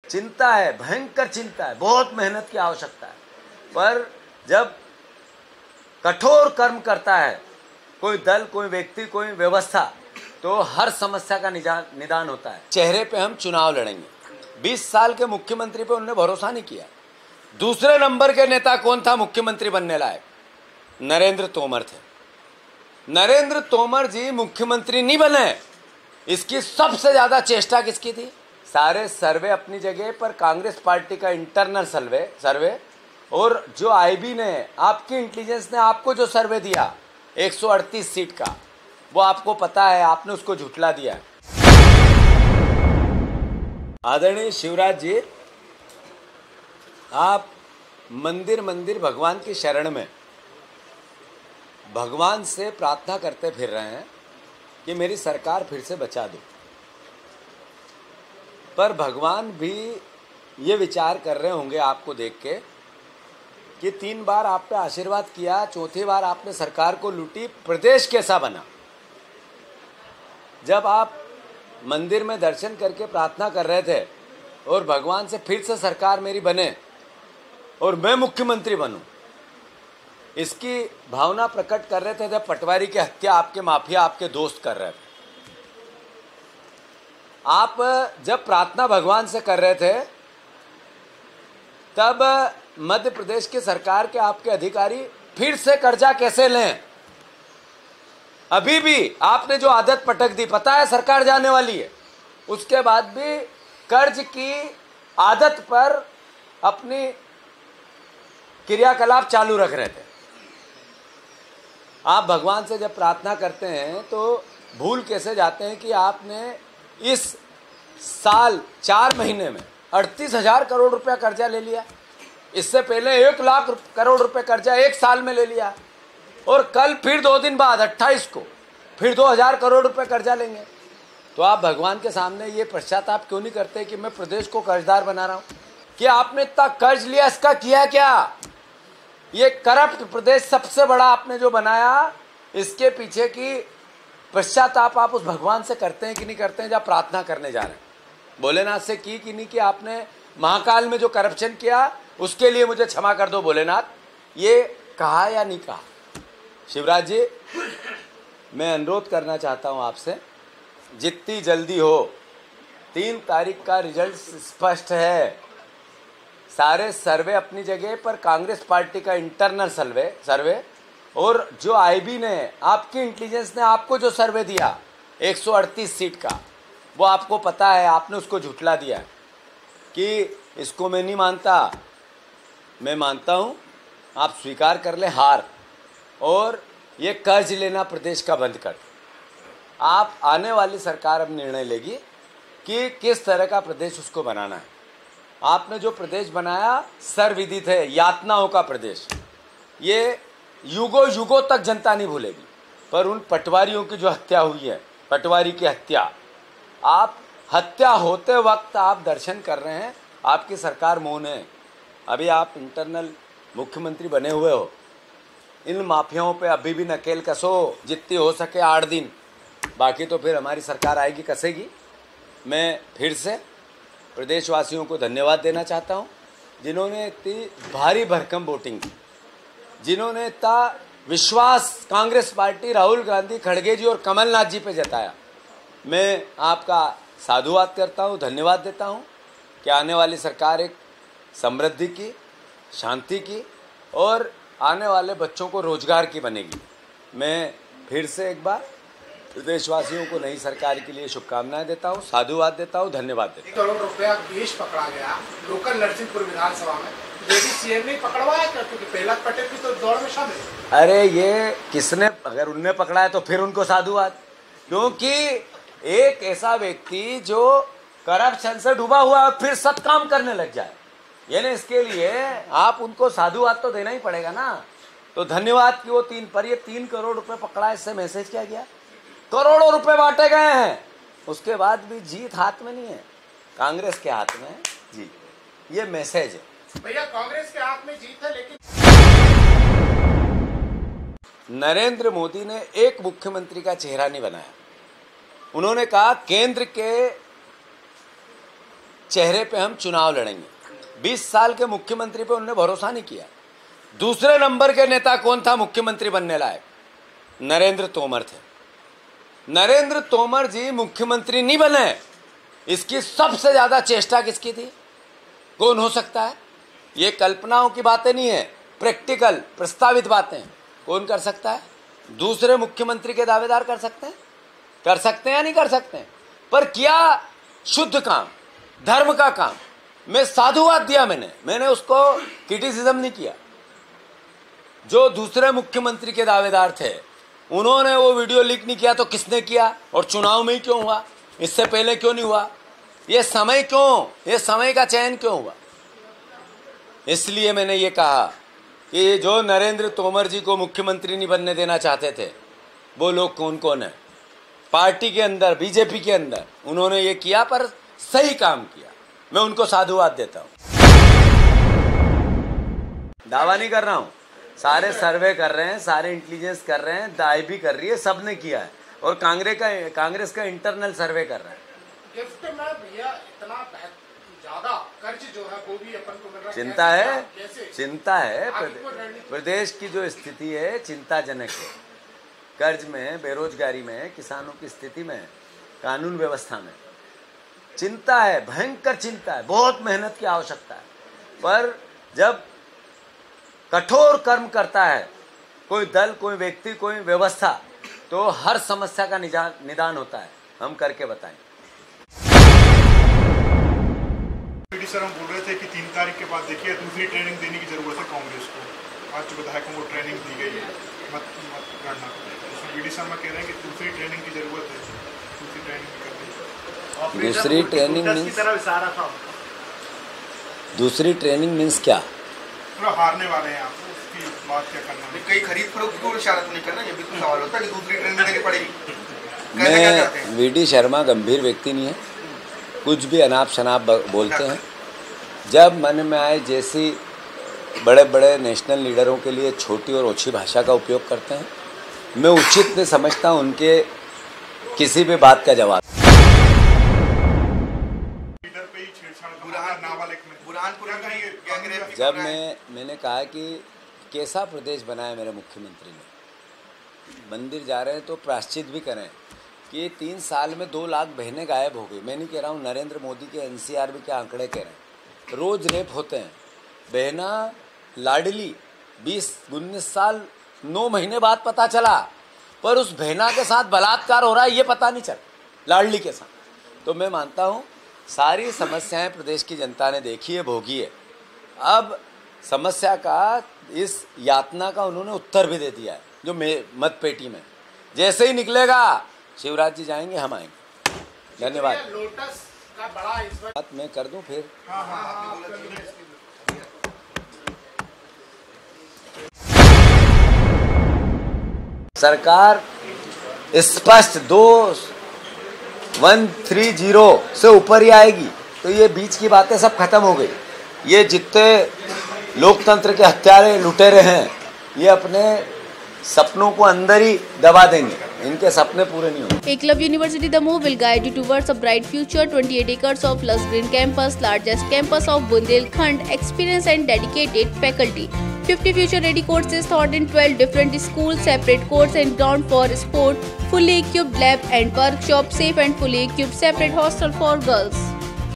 चिंता है, भयंकर चिंता है, बहुत मेहनत की आवश्यकता है। पर जब कठोर कर्म करता है कोई दल, कोई व्यक्ति, कोई व्यवस्था, तो हर समस्या का निदान होता है। चेहरे पे हम चुनाव लड़ेंगे। 20 साल के मुख्यमंत्री पे उन्होंने भरोसा नहीं किया। दूसरे नंबर के नेता कौन था मुख्यमंत्री बनने लायक? नरेंद्र तोमर थे। नरेंद्र तोमर जी मुख्यमंत्री नहीं बने, इसकी सबसे ज्यादा चेष्टा किसकी थी? सारे सर्वे अपनी जगह पर, कांग्रेस पार्टी का इंटरनल सर्वे और जो आईबी ने, आपकी इंटेलिजेंस ने आपको जो सर्वे दिया 138 सीट का, वो आपको पता है, आपने उसको झुठला दिया है। आदरणीय शिवराज जी, आप मंदिर मंदिर भगवान की शरण में भगवान से प्रार्थना करते फिर रहे हैं कि मेरी सरकार फिर से बचा दो। पर भगवान भी ये विचार कर रहे होंगे आपको देख के कि 3 बार आप पे आशीर्वाद किया, चौथी बार आपने सरकार को लूटी, प्रदेश कैसा बना? जब आप मंदिर में दर्शन करके प्रार्थना कर रहे थे और भगवान से फिर से सरकार मेरी बने और मैं मुख्यमंत्री बनूं, इसकी भावना प्रकट कर रहे थे, जब पटवारी की हत्या आपके माफिया, आपके दोस्त कर रहे थे। आप जब प्रार्थना भगवान से कर रहे थे, तब मध्य प्रदेश की सरकार के आपके अधिकारी फिर से कर्जा कैसे लें? अभी भी आपने जो आदत पटक दी, पता है सरकार जाने वाली है, उसके बाद भी कर्ज की आदत पर अपनी क्रियाकलाप चालू रख रहे थे। आप भगवान से जब प्रार्थना करते हैं तो भूल कैसे जाते हैं कि आपने इस साल 4 महीने में 38,000 करोड़ रुपया कर्जा ले लिया। इससे पहले 1 लाख करोड़ रुपए कर्जा 1 साल में ले लिया, और कल फिर 2 दिन बाद 28 को फिर 2,000 करोड़ रुपए कर्जा लेंगे। तो आप भगवान के सामने ये पश्चाताप क्यों नहीं करते कि मैं प्रदेश को कर्जदार बना रहा हूं? कि आपने इतना कर्ज लिया, इसका किया क्या? ये करप्ट प्रदेश सबसे बड़ा आपने जो बनाया, इसके पीछे की पश्चाताप आप उस भगवान से करते हैं कि नहीं करते हैं जब प्रार्थना करने जा रहे हैं? भोलेनाथ से की कि नहीं कि आपने महाकाल में जो करप्शन किया उसके लिए मुझे क्षमा कर दो भोलेनाथ, ये कहा या नहीं कहा? शिवराज जी, मैं अनुरोध करना चाहता हूं आपसे, जितनी जल्दी हो, 3 तारीख का रिजल्ट स्पष्ट है। सारे सर्वे अपनी जगह पर, कांग्रेस पार्टी का इंटरनल सर्वे और जो आईबी ने, आपकी इंटेलिजेंस ने आपको जो सर्वे दिया 138 सीट का, वो आपको पता है, आपने उसको झुठला दिया कि इसको मैं नहीं मानता। मैं मानता हूं, आप स्वीकार कर ले हार और ये कर्ज लेना प्रदेश का बंद कर। आप आने वाली सरकार अब निर्णय लेगी कि किस तरह का प्रदेश उसको बनाना है। आपने जो प्रदेश बनाया सर्वविदित है, यातनाओं का प्रदेश। ये युगों युगों तक जनता नहीं भूलेगी। पर उन पटवारियों की जो हत्या हुई है, पटवारी की हत्या, आप हत्या होते वक्त आप दर्शन कर रहे हैं, आपकी सरकार मौन है। अभी आप इंटरनल मुख्यमंत्री बने हुए हो, इन माफियाओं पे अभी भी नकेल कसो, जितनी हो सके 8 दिन, बाकी तो फिर हमारी सरकार आएगी, कसेगी। मैं फिर से प्रदेशवासियों को धन्यवाद देना चाहता हूं, जिन्होंने इतनी भारी भरकम वोटिंग की, जिन्होंने इतना विश्वास कांग्रेस पार्टी, राहुल गांधी, खड़गे जी और कमलनाथ जी पे जताया। मैं आपका साधुवाद करता हूं, धन्यवाद देता हूं कि आने वाली सरकार एक समृद्धि की, शांति की और आने वाले बच्चों को रोजगार की बनेगी। मैं फिर से एक बार प्रदेशवासियों को नई सरकार के लिए शुभकामनाएं देता हूं, साधुवाद देता हूं, धन्यवाद देता हूं। 1 करोड़ रुपया केस पकड़ा गया लोकल नरसिंहपुर विधानसभा में, लेडी सीएम ने पकड़वाया क्या? क्योंकि प्रहलाद पटेल की तो दौड़ में शामिल है। अरे ये किसने, अगर उनने पकड़ा है तो फिर उनको साधुवाद, क्योंकि एक ऐसा व्यक्ति जो करप्शन से डूबा हुआ फिर सत काम करने लग जाए, यानी इसके लिए आप उनको साधुवाद तो देना ही पड़ेगा ना। तो धन्यवाद कि वो 3 करोड़ रुपए पकड़ा, इससे मैसेज क्या गया? करोड़ों रुपए बांटे गए हैं, उसके बाद भी जीत हाथ में नहीं है, कांग्रेस के हाथ में है जी। ये मैसेज है भैया, कांग्रेस के हाथ में जीत है, लेकिन नरेंद्र मोदी ने एक मुख्यमंत्री का चेहरा नहीं बनाया। उन्होंने कहा केंद्र के चेहरे पे हम चुनाव लड़ेंगे। 20 साल के मुख्यमंत्री पे उन्होंने भरोसा नहीं किया। दूसरे नंबर के नेता कौन था मुख्यमंत्री बनने लायक? नरेंद्र तोमर थे। नरेंद्र तोमर जी मुख्यमंत्री नहीं बने, इसकी सबसे ज्यादा चेष्टा किसकी थी? कौन हो सकता है? ये कल्पनाओं की बातें नहीं है, प्रैक्टिकल प्रस्तावित बातें। कौन कर सकता है? दूसरे मुख्यमंत्री के दावेदार कर सकते हैं? कर सकते हैं या नहीं कर सकते हैं? पर किया शुद्ध काम, धर्म का काम। मैं साधुवाद दिया, मैंने उसको क्रिटिसिज्म नहीं किया। जो दूसरे मुख्यमंत्री के दावेदार थे उन्होंने वो वीडियो लीक नहीं किया तो किसने किया? और चुनाव में ही क्यों हुआ? इससे पहले क्यों नहीं हुआ? ये समय क्यों, ये समय का चयन क्यों हुआ? इसलिए मैंने ये कहा कि जो नरेंद्र तोमर जी को मुख्यमंत्री नहीं बनने देना चाहते थे वो लोग कौन कौन है पार्टी के अंदर, बीजेपी के अंदर। उन्होंने ये किया पर सही काम किया, मैं उनको साधुवाद देता हूं। दावा नहीं कर रहा हूं, सारे सर्वे कर रहे हैं, सारे इंटेलिजेंस कर रहे हैं, दाई भी कर रही है, सबने किया है। और कांग्रेस का इंटरनल सर्वे कर रहे हैं। गिफ्ट में भैया इतना ज्यादा कर्ज जो है वो भी अपन को मिल रहा है। चिंता है। प्रदेश की जो स्थिति है चिंताजनक है। कर्ज में, बेरोजगारी में, किसानों की स्थिति में, कानून व्यवस्था में चिंता है, भयंकर चिंता है। बहुत मेहनत की आवश्यकता है। पर जब कठोर कर्म करता है कोई दल, कोई व्यक्ति, कोई व्यवस्था, तो हर समस्या का निदान होता है। हम करके बताएं। सर, हम बोल रहे थे कि 3 तारीख के बाद देखिए दूसरी ट्रेनिंग देने की जरूरत है कांग्रेस को। आज विधायकों को ट्रेनिंग दी गई है मत गणना। बीडी शर्मा कह रहे हैं कि दूसरी ट्रेनिंग की जरूरत है, दूसरी ट्रेनिंग करनी। दूसरी ट्रेनिंग मीन्स क्या? हारने वाले हैं आप, उसकी बात क्या करना? कई खरीद फरोख्त को इशारा तो नहीं करना, ये भी तो सवाल होता है कि दूसरी ट्रेनिंग देनी पड़ेगी। मैं वीडी शर्मा गंभीर व्यक्ति नहीं है, कुछ भी अनाप शनाप बोलते हैं। जब मन में आए जैसी बड़े बड़े नेशनल लीडरों के लिए छोटी और ओछी भाषा का उपयोग करते हैं। मैं उचित नहीं समझता उनके किसी भी बात का जवाब। जब मैंने कहा कि कैसा प्रदेश बनाया मेरे मुख्यमंत्री ने, मंदिर जा रहे हैं तो प्रायश्चित भी करें कि 3 साल में 2 लाख बहनें गायब हो गई। मैं नहीं कह रहा हूँ, नरेंद्र मोदी के NCRB के आंकड़े कह रहे हैं। रोज रेप होते हैं। बहना लाडली 20-19 साल 9 महीने बाद पता चला, पर उस बहना के साथ बलात्कार हो रहा है ये पता नहीं चला, लाडली के साथ। तो मैं मानता हूँ सारी समस्याएं प्रदेश की जनता ने देखी है, भोगी है। अब समस्या का, इस यातना का उन्होंने उत्तर भी दे दिया है जो मत पेटी में। जैसे ही निकलेगा शिवराज जी जाएंगे, हम आएंगे। धन्यवाद। लोटस का बड़ा इस बात मैं कर दूं फिर। सरकार स्पष्ट 2130 से ऊपर ही आएगी, तो ये बीच की बातें सब खत्म हो गई। ये जितने लोकतंत्र के हत्यारे लुटेरे हैं ये अपने सपनों को अंदर ही दबा देंगे, इनके सपने पूरे नहीं होंगे। Eklavya University Damoh will guide you towards a bright future. 28 acres of lush green campus, largest campus of Bundelkhand, experienced and dedicated faculty. 50 future-ready courses taught in 12 different schools, separate courts and ground for sport, fully equipped lab and workshop, safe and fully equipped separate hostel for girls.